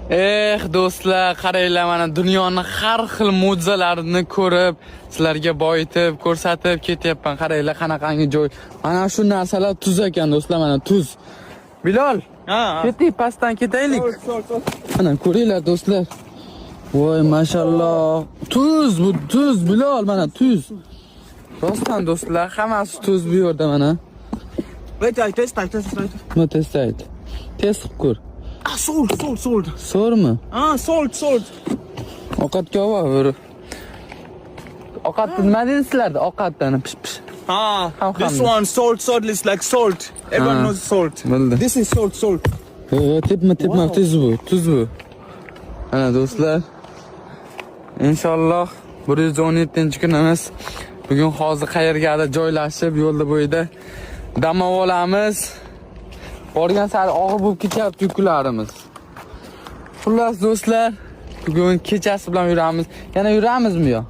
Do'stlar, qaranglar, mana dunyoning har xil mo'jizalarini ko'rib, sizlarga boyitib, ko'rsatib ketyapman. Qaranglar, qanaqangi joy. Mana shu narsalar tuz ekan, do'stlar, mana tuz. Bilol, keting, pastdan ketaylik. Mana ko'ringlar, do'stlar. Voy, mashalloh. Tuz, bu tuz, Bilol, mana tuz. Rostdan do'stlar, hammasi tuz bu yerda mana. Wait, test. Nima testlaydi? Test qilib ko'r. Salt. So'rmi? Salt. Ovqatga olib. Ovqat nima deysizlarda? Ovqatdan pish. This one, salt is like salt. Everyone knows salt. Bildi. This is salt. Tepma, tuz bu. Ana do'stlar. Inshaalloh 117-kunimiz. Bugun hozir qayergadir joylashib, yo'lda bo'yida dam olamiz. Borgan sari og'ir bo'lib ketyapti yuklarimiz. Xullas do'stlar, bugun kechasi bilan yuramiz. Yana yuramizmi yo?